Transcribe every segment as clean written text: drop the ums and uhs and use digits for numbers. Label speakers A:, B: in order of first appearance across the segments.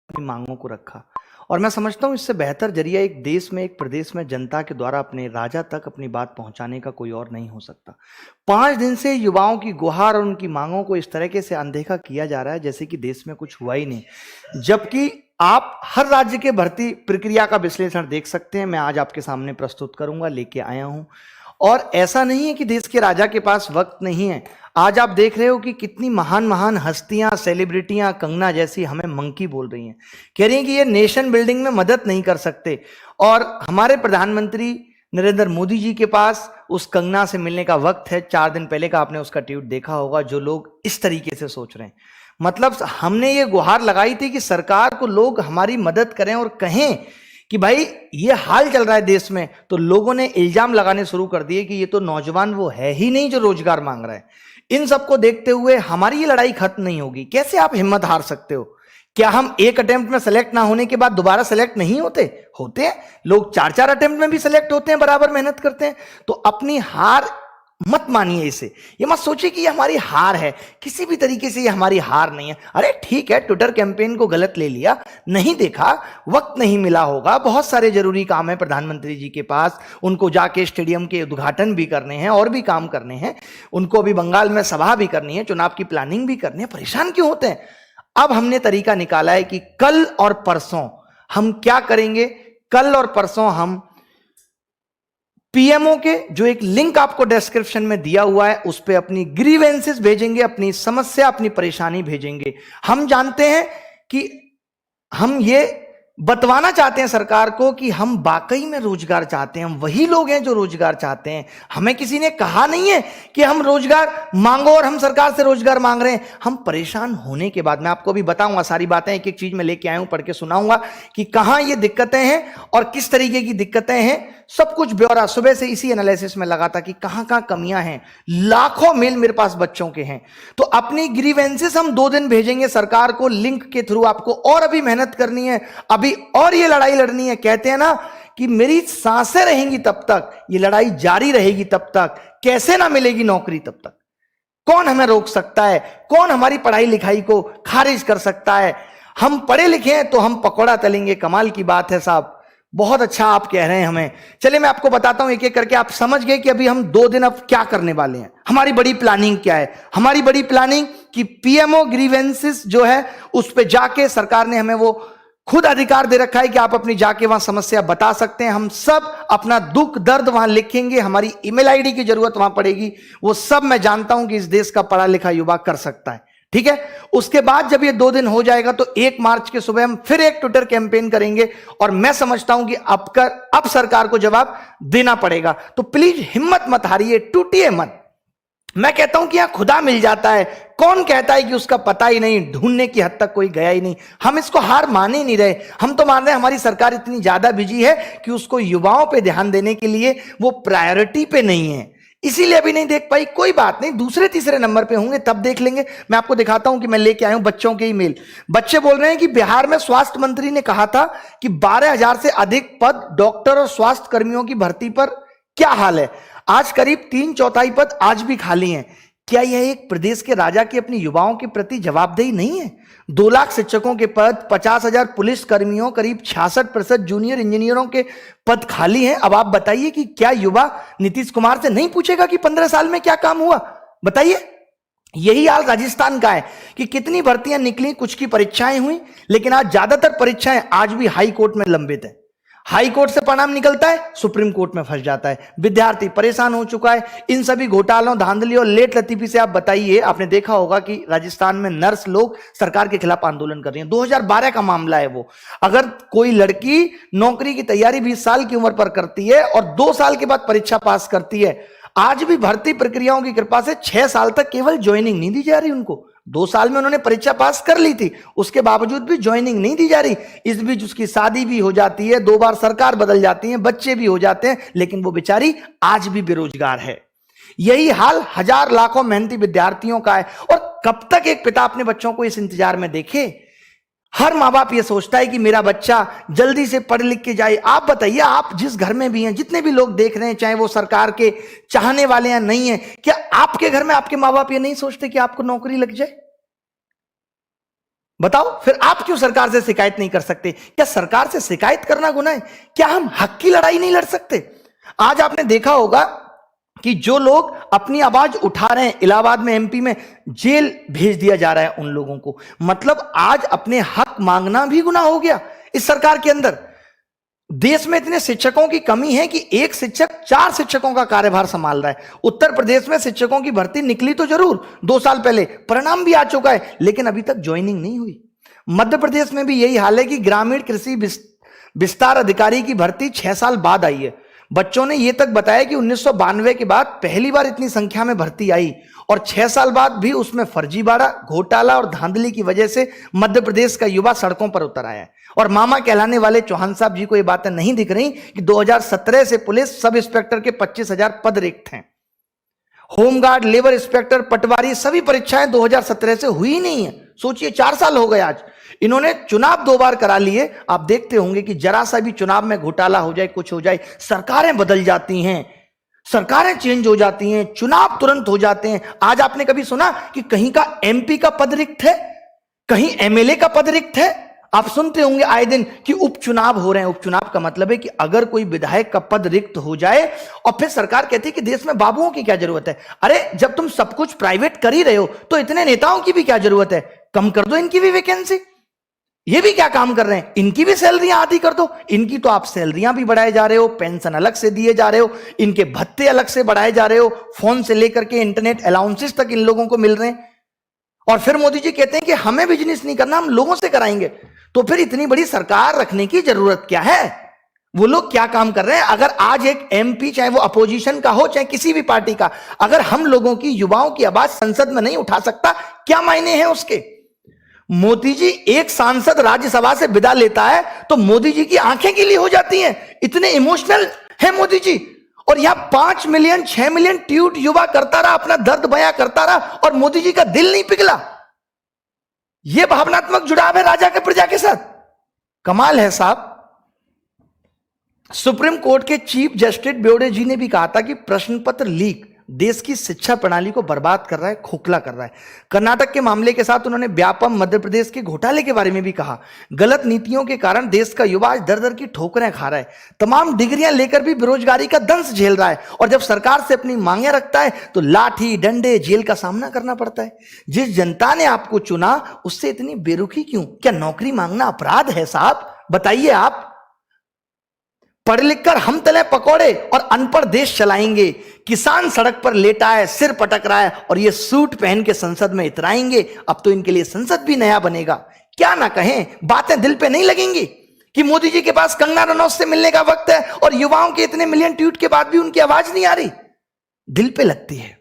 A: अपनी मांगों को रखा। और मैं समझता हूं इससे बेहतर जरिया एक देश में, एक प्रदेश में जनता के द्वारा अपने राजा तक अपनी बात पहुंचाने का कोई और नहीं हो सकता। 5 दिन से युवाओं की गुहार और उनकी मांगों को इस तरीके से अनदेखा किया जा रहा है जैसे कि देश में कुछ हुआ ही नहीं, जबकि आप हर राज्य के भर्ती प्रक्रिया का विश्लेषण देख सकते हैं। मैं आज आपके सामने प्रस्तुत करूंगा, लेके आया हूं। और ऐसा नहीं है कि देश के राजा के पास वक्त नहीं है। आज आप देख रहे हो कि कितनी महान महान हस्तियां, सेलिब्रिटियां, कंगना जैसी हमें मंकी बोल रही हैं, कह रही हैं कि ये नेशन बिल्डिंग में मदद नहीं कर सकते। और हमारे प्रधानमंत्री नरेंद्र मोदी जी के पास उस कंगना से मिलने का वक्त है। 4 दिन पहले का आपने उसका ट्वीट देखा होगा, जो लोग इस तरीके से सोच रहे हैं। मतलब हमने ये गुहार लगाई थी कि सरकार को लोग हमारी मदद करें और कहें कि भाई ये हाल चल रहा है देश में, तो लोगों ने इल्जाम लगाने शुरू कर दिए कि ये तो नौजवान वो है ही नहीं जो रोजगार मांग रहा है। इन सबको देखते हुए हमारी ये लड़ाई खत्म नहीं होगी। कैसे आप हिम्मत हार सकते हो? क्या हम एक अटेम्प्ट में सेलेक्ट ना होने के बाद दोबारा सेलेक्ट नहीं होते? होते हैं लोग, 4-4 अटेम्प्ट में भी सेलेक्ट होते हैं, बराबर मेहनत करते हैं। तो अपनी हार मत मानिए इसे, ये मत सोचिए कि ये हमारी हार है। किसी भी तरीके से ये हमारी हार नहीं है। अरे ठीक है, ट्विटर कैंपेन को गलत ले लिया, नहीं देखा, वक्त नहीं मिला होगा, बहुत सारे जरूरी काम है प्रधानमंत्री जी के पास, उनको जाके स्टेडियम के उद्घाटन भी करने हैं और भी काम करने हैं, उनको अभी बंगाल में सभा भी करनी है, चुनाव की प्लानिंग भी करनी है। परेशान क्यों होते हैं? अब हमने तरीका निकाला है कि कल और परसों हम क्या करेंगे। कल और परसों हम पीएमओ के जो एक लिंक आपको डिस्क्रिप्शन में दिया हुआ है उस पे अपनी ग्रीवेंसेस भेजेंगे, अपनी समस्या, अपनी परेशानी भेजेंगे। हम जानते हैं कि हम ये बतवाना चाहते हैं सरकार को कि हम वाकई में रोजगार चाहते हैं, हम वही लोग हैं जो रोजगार चाहते हैं। हमें किसी ने कहा नहीं है कि हम रोजगार मांगो और हम सरकार से रोजगार मांग रहे हैं। हम परेशान होने के बाद, मैं आपको भी बताऊंगा सारी बातें, एक एक चीज में लेके आया हूं, पढ़ के सुनाऊंगा कि कहां ये दिक्कतें हैं और किस तरीके की दिक्कतें हैं। सब कुछ ब्यौरा सुबह से इसी एनालिसिस में लगा था कि कहां कहां कमियां हैं। लाखों मेल मेरे पास बच्चों के हैं। तो अपनी ग्रीवेंसेस हम 2 दिन भेजेंगे सरकार को लिंक के थ्रू। आपको और अभी मेहनत करनी है, अभी और ये लड़ाई लड़नी है। कहते हैं ना कि मेरी सांसें रहेंगी तब तक ये लड़ाई जारी रहेगी, तब तक कैसे ना मिलेगी नौकरी तब तक। कौन हमें रोक सकता है? कौन हमारी पढ़ाई लिखाई को खारिज कर सकता है? हम पढ़े लिखे हैं तो हम पकौड़ा तलेंगे। कमाल की बात है साहब, बहुत अच्छा आप कह रहे हैं हमें। चलिए मैं आपको बताता हूं एक एक करके, आप समझ गए कि अभी हम 2 दिन अब क्या करने वाले हैं। हमारी बड़ी प्लानिंग क्या है? हमारी बड़ी प्लानिंग कि पीएमओ ग्रीवेंसेस जो है उस पे जाके, सरकार ने हमें वो खुद अधिकार दे रखा है कि आप अपनी जाके वहां समस्या बता सकते हैं। हम सब अपना दुख दर्द वहां लिखेंगे, हमारी ईमेल आईडी की जरूरत वहां पड़ेगी। वो सब मैं जानता हूं कि इस देश का पढ़ा लिखा युवा कर सकता है, ठीक है। उसके बाद जब ये 2 दिन हो जाएगा तो 1 मार्च के सुबह हम फिर एक ट्विटर कैंपेन करेंगे। और मैं समझता हूं कि अब सरकार को जवाब देना पड़ेगा। तो प्लीज हिम्मत मत हारिए, टूटिए मत। मैं कहता हूं कि यहां खुदा मिल जाता है। कौन कहता है कि उसका पता ही नहीं, ढूंढने की हद तक कोई गया ही नहीं। हम इसको हार मान ही नहीं रहे। हम तो मान रहे हैं हमारी सरकार इतनी ज्यादा बिजी है कि उसको युवाओं पे ध्यान देने के लिए वो प्रायोरिटी पे नहीं है, इसीलिए अभी नहीं देख पाई। कोई बात नहीं, दूसरे तीसरे नंबर पे होंगे तब देख लेंगे। मैं आपको दिखाता हूं कि मैं लेके आया हूं बच्चों के ईमेल। बच्चे बोल रहे हैं कि बिहार में स्वास्थ्य मंत्री ने कहा था कि 12,000 से अधिक पद डॉक्टर और स्वास्थ्य कर्मियों की भर्ती पर क्या हाल है। आज करीब 3/4 पद आज भी खाली हैं। क्या यह एक प्रदेश के राजा की अपनी युवाओं के प्रति जवाबदेही नहीं है? 2 लाख शिक्षकों के पद, 50,000 पुलिस कर्मियों, करीब 66% जूनियर इंजीनियरों के पद खाली हैं। अब आप बताइए कि क्या युवा नीतीश कुमार से नहीं पूछेगा कि 15 साल में क्या काम हुआ? बताइए। यही हाल राजस्थान का है कि कितनी भर्तियां निकली, कुछ की परीक्षाएं हुई, लेकिन आज ज्यादातर परीक्षाएं आज भी हाई कोर्ट में लंबित है। हाई कोर्ट से परिणाम निकलता है, सुप्रीम कोर्ट में फंस जाता है। विद्यार्थी परेशान हो चुका है इन सभी घोटालों, धांधली और लेट लतीफी से। आप बताइए, आपने देखा होगा कि राजस्थान में नर्स लोग सरकार के खिलाफ आंदोलन कर रही हैं। 2012 का मामला है वो। अगर कोई लड़की नौकरी की तैयारी 20 साल की उम्र पर करती है और 2 साल के बाद परीक्षा पास करती है, आज भी भर्ती प्रक्रियाओं की कृपा से 6 साल तक केवल ज्वाइनिंग नहीं दी जा रही उनको। 2 साल में उन्होंने परीक्षा पास कर ली थी, उसके बावजूद भी ज्वाइनिंग नहीं दी जा रही। इस बीच उसकी शादी भी हो जाती है, 2 बार सरकार बदल जाती है, बच्चे भी हो जाते हैं, लेकिन वो बेचारी आज भी बेरोजगार है। यही हाल हजार लाखों मेहनती विद्यार्थियों का है। और कब तक एक पिता अपने बच्चों को इस इंतजार में देखे? हर माँ बाप ये सोचता है कि मेरा बच्चा जल्दी से पढ़ लिख के जाए। आप बताइए, आप जिस घर में भी हैं, जितने भी लोग देख रहे हैं, चाहे वो सरकार के चाहने वाले या नहीं है, क्या आपके घर में आपके माँ बाप ये नहीं सोचते कि आपको नौकरी लग जाए? बताओ फिर आप क्यों सरकार से शिकायत नहीं कर सकते? क्या सरकार से शिकायत करना गुनाह है? क्या हम हक की लड़ाई नहीं लड़ सकते? आज आपने देखा होगा कि जो लोग अपनी आवाज उठा रहे हैं, इलाहाबाद में, एमपी में, जेल भेज दिया जा रहा है उन लोगों को। मतलब आज अपने हक मांगना भी गुनाह हो गया इस सरकार के अंदर। देश में इतने शिक्षकों की कमी है कि एक शिक्षक 4 शिक्षकों का कार्यभार संभाल रहा है। उत्तर प्रदेश में शिक्षकों की भर्ती निकली तो जरूर 2 साल पहले, परिणाम भी आ चुका है, लेकिन अभी तक ज्वाइनिंग नहीं हुई। मध्य प्रदेश में भी यही हाल है कि ग्रामीण कृषि विस्तार अधिकारी की भर्ती 6 साल बाद आई है। बच्चों ने यह तक बताया कि 1992 के बाद पहली बार इतनी संख्या में भर्ती आई, और 6 साल बाद भी उसमें फर्जीवाड़ा, घोटाला और धांधली की वजह से मध्य प्रदेश का युवा सड़कों पर उतर आया है। और मामा कहलाने वाले चौहान साहब जी को यह बातें नहीं दिख रही कि 2017 से पुलिस सब इंस्पेक्टर के 25,000 पद रिक्त हैं। होमगार्ड, लेबर इंस्पेक्टर, पटवारी, सभी परीक्षाएं 2017 से हुई नहीं है। सोचिए 4 साल हो गए आज। इन्होंने चुनाव 2 बार करा लिए। आप देखते होंगे कि जरा सा भी चुनाव में घोटाला हो जाए, कुछ हो जाए, सरकारें बदल जाती हैं, सरकारें चेंज हो जाती हैं, चुनाव तुरंत हो जाते हैं। आज आपने कभी सुना कि कहीं का एमपी का पद रिक्त है, कहीं एमएलए का पद रिक्त है? आप सुनते होंगे आए दिन कि उपचुनाव हो रहे हैं। उपचुनाव का मतलब है कि अगर कोई विधायक का पद रिक्त हो जाए और फिर सरकार कहती है कि देश में बाबुओं की क्या जरूरत है। अरे जब तुम सब कुछ प्राइवेट कर ही रहे हो तो इतने नेताओं की भी क्या जरूरत है? कम कर दो इनकी भी वैकेंसी। ये भी क्या काम कर रहे हैं? इनकी भी सैलरियां आधी कर दो। इनकी तो आप सैलरियां भी बढ़ाए जा रहे हो, पेंशन अलग से दिए जा रहे हो, इनके भत्ते अलग से बढ़ाए जा रहे हो, फोन से लेकर के इंटरनेट अलाउंसेस तक इन लोगों को मिल रहे हैं। और फिर मोदी जी कहते हैं कि हमें बिजनेस नहीं करना, हम लोगों से कराएंगे। तो फिर इतनी बड़ी सरकार रखने की जरूरत क्या है? वो लोग क्या काम कर रहे हैं? अगर आज एक एमपी, चाहे वो अपोजिशन का हो चाहे किसी भी पार्टी का, अगर हम लोगों की, युवाओं की आवाज संसद में नहीं उठा सकता, क्या मायने हैं उसके? मोदी जी एक सांसद राज्यसभा से विदा लेता है तो मोदी जी की आंखें गीली हो जाती हैं। इतने इमोशनल है मोदी जी। और यहां 5 मिलियन 6 मिलियन ट्वीट युवा करता रहा, अपना दर्द बयां करता रहा, और मोदी जी का दिल नहीं पिघला। यह भावनात्मक जुड़ाव है राजा के प्रजा के साथ। कमाल है साहब। सुप्रीम कोर्ट के चीफ जस्टिस बोबड़े जी ने भी कहा था कि प्रश्न पत्र लीक देश की शिक्षा प्रणाली को बर्बाद कर रहा है, खोखला कर रहा है। कर्नाटक के मामले के साथ उन्होंने व्यापम, मध्य प्रदेश के घोटाले के बारे में भी कहा। गलत नीतियों के कारण देश का युवा आज दर दर की ठोकरें खा रहा है, तमाम डिग्रियां लेकर भी बेरोजगारी का दंश झेल रहा है, और जब सरकार से अपनी मांगे रखता है तो लाठी, डंडे, जेल का सामना करना पड़ता है। जिस जनता ने आपको चुना उससे इतनी बेरुखी क्यों? क्या नौकरी मांगना अपराध है साहब? बताइए आप। पढ़ लिख कर हम तले पकौड़े और अनपढ़ देश चलाएंगे। किसान सड़क पर लेटा है, सिर पटक रहा है, और ये सूट पहन के संसद में इतराएंगे। अब तो इनके लिए संसद भी नया बनेगा। क्या ना कहें, बातें दिल पे नहीं लगेंगी कि मोदी जी के पास कंगना रनौत से मिलने का वक्त है और युवाओं के इतने मिलियन ट्वीट के बाद भी उनकी आवाज नहीं आ रही। दिल पे लगती है।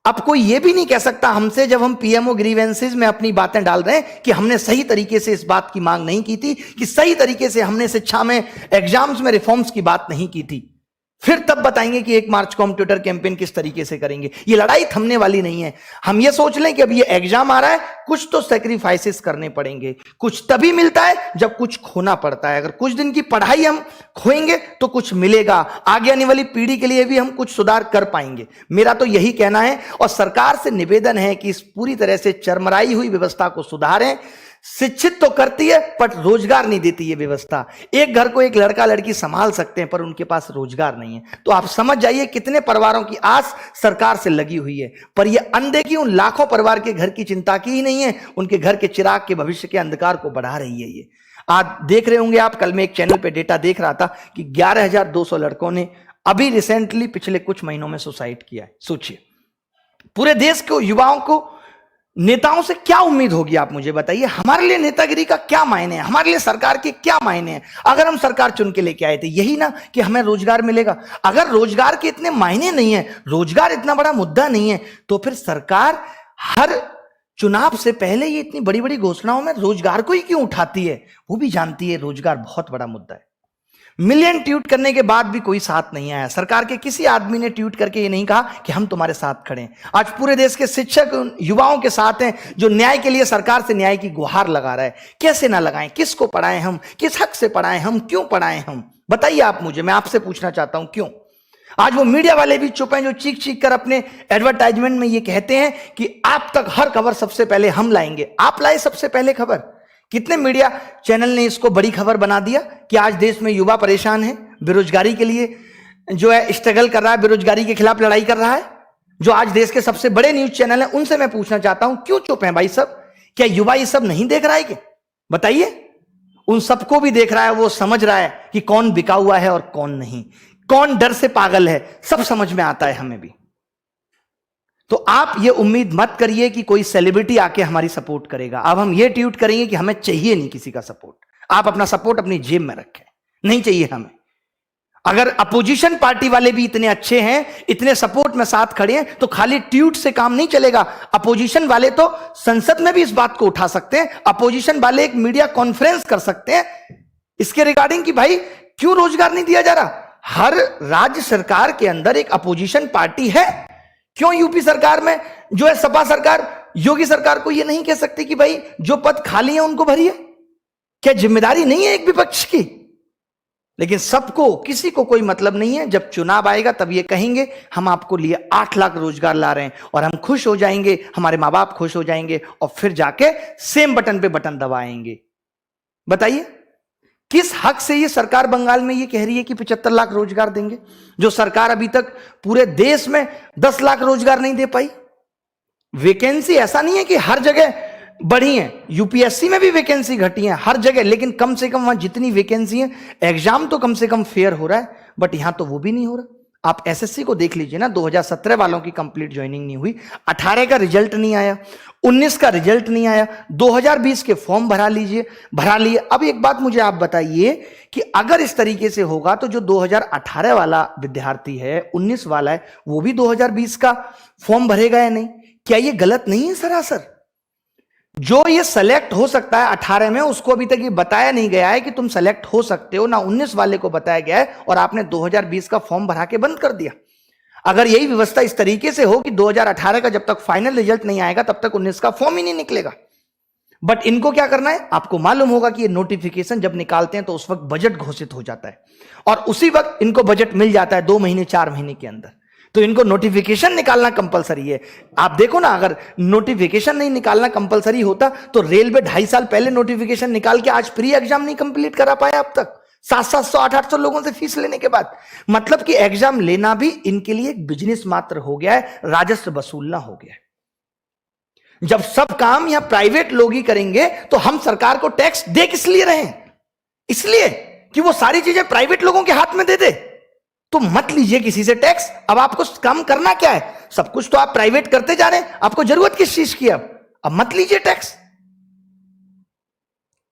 A: अब कोई यह भी नहीं कह सकता हमसे, जब हम पीएमओ ग्रीवेंसेस में अपनी बातें डाल रहे हैं, कि हमने सही तरीके से इस बात की मांग नहीं की थी, कि सही तरीके से हमने शिक्षा में, एग्जाम्स में रिफॉर्म्स की बात नहीं की थी। फिर तब बताएंगे कि 1 मार्च को हम ट्विटर कैंपेन किस तरीके से करेंगे। ये लड़ाई थमने वाली नहीं है। हम ये सोच लें कि अब ये एग्जाम आ रहा है, कुछ तो सैक्रिफाइसेस करने पड़ेंगे। कुछ तभी मिलता है जब कुछ खोना पड़ता है। अगर कुछ दिन की पढ़ाई हम खोएंगे तो कुछ मिलेगा, आगे आने वाली पीढ़ी के लिए भी हम कुछ सुधार कर पाएंगे। मेरा तो यही कहना है, और सरकार से निवेदन है कि इस पूरी तरह से चरमराई हुई व्यवस्था को सुधारें। शिक्षित तो करती है पर रोजगार नहीं देती ये व्यवस्था। एक घर को एक लड़का लड़की संभाल सकते हैं पर उनके पास रोजगार नहीं है। तो आप समझ जाइए कितने परिवारों की आस सरकार से लगी हुई है, पर ये अनदेखी उन लाखों परिवार के घर की चिंता की ही नहीं है, उनके घर के चिराग के भविष्य के अंधकार को बढ़ा रही है। ये आज देख रहे होंगे आप, कल मैं एक चैनल पे डेटा देख रहा था कि 11,200 लड़कों ने अभी रिसेंटली पिछले कुछ महीनों में सुसाइड किया है। सोचिए, पूरे देश को, युवाओं को नेताओं से क्या उम्मीद होगी? आप मुझे बताइए। हमारे लिए नेतागिरी का क्या मायने है? हमारे लिए सरकार के क्या मायने हैं? अगर हम सरकार चुन के लेके आए थे, यही ना कि हमें रोजगार मिलेगा। अगर रोजगार के इतने मायने नहीं है, रोजगार इतना बड़ा मुद्दा नहीं है, तो फिर सरकार हर चुनाव से पहले ये इतनी बड़ी बड़ी घोषणाओं में रोजगार को ही क्यों उठाती है? वो भी जानती है रोजगार बहुत बड़ा मुद्दा है। मिलियन ट्वीट करने के बाद भी कोई साथ नहीं आया। सरकार के किसी आदमी ने ट्वीट करके ये नहीं कहा कि हम तुम्हारे साथ खड़े हैं। आज पूरे देश के शिक्षक युवाओं के साथ हैं जो न्याय के लिए सरकार से न्याय की गुहार लगा रहा है। कैसे ना लगाएं? किसको पढ़ाएं हम? किस हक से पढ़ाएं हम? क्यों पढ़ाएं हम? बताइए आप मुझे, मैं आपसे पूछना चाहता हूं क्यों? आज वो मीडिया वाले भी चुप हैं जो चीख चीख कर अपने एडवर्टाइजमेंट में ये कहते हैं कि आप तक हर खबर सबसे पहले हम लाएंगे। आप लाए सबसे पहले खबर? कितने मीडिया चैनल ने इसको बड़ी खबर बना दिया कि आज देश में युवा परेशान है, बेरोजगारी के लिए जो है स्ट्रगल कर रहा है, बेरोजगारी के खिलाफ लड़ाई कर रहा है। जो आज देश के सबसे बड़े न्यूज चैनल है, उनसे मैं पूछना चाहता हूं क्यों चुप हैं भाई सब? क्या युवा ये सब नहीं देख रहा है क्या? बताइए। उन सबको भी देख रहा है, वो समझ रहा है कि कौन बिका हुआ है और कौन नहीं, कौन डर से पागल है, सब समझ में आता है हमें भी। तो आप ये उम्मीद मत करिए कि कोई सेलिब्रिटी आके हमारी सपोर्ट करेगा। अब हम ये ट्वीट करेंगे कि हमें चाहिए नहीं किसी का सपोर्ट। आप अपना सपोर्ट अपनी जेब में रखें, नहीं चाहिए हमें। अगर अपोजिशन पार्टी वाले भी इतने अच्छे हैं, इतने सपोर्ट में साथ खड़े हैं, तो खाली ट्वीट से काम नहीं चलेगा। अपोजिशन वाले तो संसद में भी इस बात को उठा सकते हैं। अपोजिशन वाले एक मीडिया कॉन्फ्रेंस कर सकते हैं इसके रिगार्डिंग कि भाई क्यों रोजगार नहीं दिया जा रहा। हर राज्य सरकार के अंदर एक अपोजिशन पार्टी है। क्यों यूपी सरकार में जो है सपा सरकार, योगी सरकार को यह नहीं कह सकती कि भाई जो पद खाली है उनको भरिए? क्या जिम्मेदारी नहीं है एक विपक्ष की? लेकिन सबको, किसी को कोई मतलब नहीं है। जब चुनाव आएगा तब ये कहेंगे हम आपको लिए 8 लाख रोजगार ला रहे हैं और हम खुश हो जाएंगे, हमारे मां बाप खुश हो जाएंगे और फिर जाके सेम बटन पे बटन दबाएंगे। बताइए किस हक से ये सरकार बंगाल में ये कह रही है कि 75 लाख रोजगार देंगे, जो सरकार अभी तक पूरे देश में 10 लाख रोजगार नहीं दे पाई। वैकेंसी ऐसा नहीं है कि हर जगह बढ़ी है, यूपीएससी में भी वैकेंसी घटी है हर जगह, लेकिन कम से कम वहां जितनी वैकेंसी है, एग्जाम तो कम से कम फेयर हो रहा है, बट यहां तो वो भी नहीं हो रहा। आप एसएससी को देख लीजिए ना, 2017 वालों की कंप्लीट ज्वाइनिंग नहीं हुई, 18 का रिजल्ट नहीं आया, 19 का रिजल्ट नहीं आया, 2020 के फॉर्म भरा लिए। अब एक बात मुझे आप बताइए कि अगर इस तरीके से होगा तो जो 2018 वाला विद्यार्थी है, 19 वाला है, वो भी 2020 का फॉर्म भरेगा या नहीं? क्या ये गलत नहीं है सरासर? जो ये सेलेक्ट हो सकता है 18 में, उसको अभी तक ये बताया नहीं गया है कि तुम सेलेक्ट हो सकते हो, ना 19 वाले को बताया गया है, और आपने 2020 का फॉर्म भरा के बंद कर दिया। अगर यही व्यवस्था इस तरीके से हो कि 2018 का जब तक फाइनल रिजल्ट नहीं आएगा तब तक 19 का फॉर्म ही नहीं निकलेगा। बट इनको क्या करना है, आपको मालूम होगा कि ये नोटिफिकेशन जब निकालते हैं तो उस वक्त बजट घोषित हो जाता है और उसी वक्त इनको बजट मिल जाता है 2 महीने 4 महीने के अंदर। तो इनको नोटिफिकेशन निकालना कंपलसरी है। आप देखो ना, अगर नोटिफिकेशन नहीं निकालना कंपलसरी होता तो रेलवे 2.5 साल पहले नोटिफिकेशन निकाल के आज प्री एग्जाम नहीं कंप्लीट करा पाया अब तक, 700-700 800 लोगों से फीस लेने के बाद। मतलब कि एग्जाम लेना भी इनके लिए एक बिजनेस मात्र हो गया है, राजस्व वसूलना हो गया है। जब सब काम यहां प्राइवेट लोग ही करेंगे तो हम सरकार को टैक्स दे किस लिए रहे? इसलिए कि वो सारी चीजें प्राइवेट लोगों के हाथ में दे दे। तो मत लीजिए किसी से टैक्स। अब आपको काम करना क्या है? सब कुछ तो आप प्राइवेट करते जा रहे हैं, आपको जरूरत किस चीज की? अब मत लीजिए टैक्स।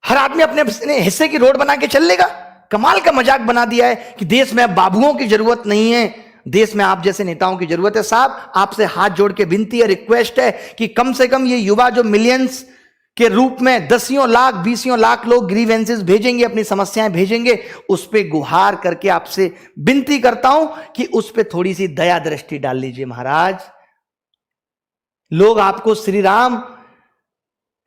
A: हर आदमी अपने अपने हिस्से की रोड बना के चल लेगा। कमाल का मजाक बना दिया है कि देश में बाबुओं की जरूरत नहीं है, देश में आप जैसे नेताओं की जरूरत है। साहब, आपसे हाथ जोड़ के विनती है, रिक्वेस्ट है कि कम से कम ये युवा जो मिलियंस के रूप में 10 लाख 20 लाख लोग ग्रीवेंसेस भेजेंगे, अपनी समस्याएं भेजेंगे, उस पे गुहार करके आपसे विनती करता हूं कि उस पे थोड़ी सी दया दृष्टि डाल लीजिए महाराज। लोग आपको श्री राम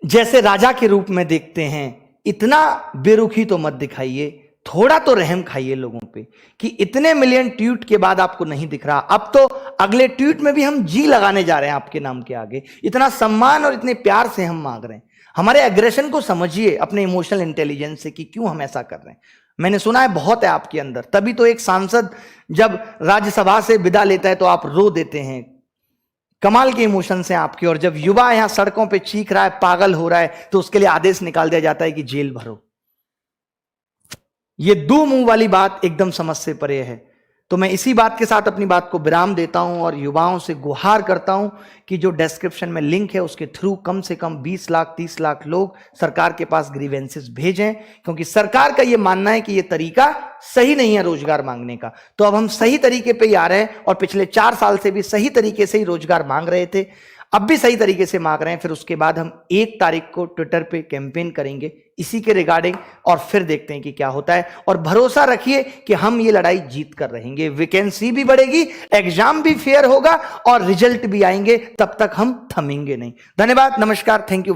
A: जैसे राजा के रूप में देखते हैं, इतना बेरुखी तो मत दिखाइए, थोड़ा तो रहम खाइए लोगों पे कि इतने मिलियन ट्वीट के बाद आपको नहीं दिख रहा। अब तो अगले ट्वीट में भी हम जी लगाने जा रहे हैं आपके नाम के आगे। इतना सम्मान और इतने प्यार से हम मांग रहे हैं। हमारे एग्रेशन को समझिए अपने इमोशनल इंटेलिजेंस से कि क्यों हम ऐसा कर रहे हैं। मैंने सुना है बहुत है आपके अंदर, तभी तो एक सांसद जब राज्यसभा से विदा लेता है तो आप रो देते हैं। कमाल के इमोशन हैं आपके। और जब युवा यहां सड़कों पे चीख रहा है, पागल हो रहा है, तो उसके लिए आदेश निकाल दिया जाता है कि जेल भरो। ये दो मुंह वाली बात एकदम समझ से परे है। तो मैं इसी बात के साथ अपनी बात को विराम देता हूं और युवाओं से गुहार करता हूं कि जो डिस्क्रिप्शन में लिंक है उसके थ्रू कम से कम 20 लाख 30 लाख लोग सरकार के पास ग्रीवेंसेस भेजें, क्योंकि सरकार का यह मानना है कि यह तरीका सही नहीं है रोजगार मांगने का। तो अब हम सही तरीके पे ही आ रहे हैं और पिछले 4 साल से भी सही तरीके से ही रोजगार मांग रहे थे, अब भी सही तरीके से मांग रहे हैं। फिर उसके बाद हम 1 तारीख को ट्विटर पे कैंपेन करेंगे इसी के रिगार्डिंग और फिर देखते हैं कि क्या होता है। और भरोसा रखिए कि हम ये लड़ाई जीत कर रहेंगे। वैकेंसी भी बढ़ेगी, एग्जाम भी फेयर होगा और रिजल्ट भी आएंगे, तब तक हम थमेंगे नहीं। धन्यवाद, नमस्कार, थैंक यू।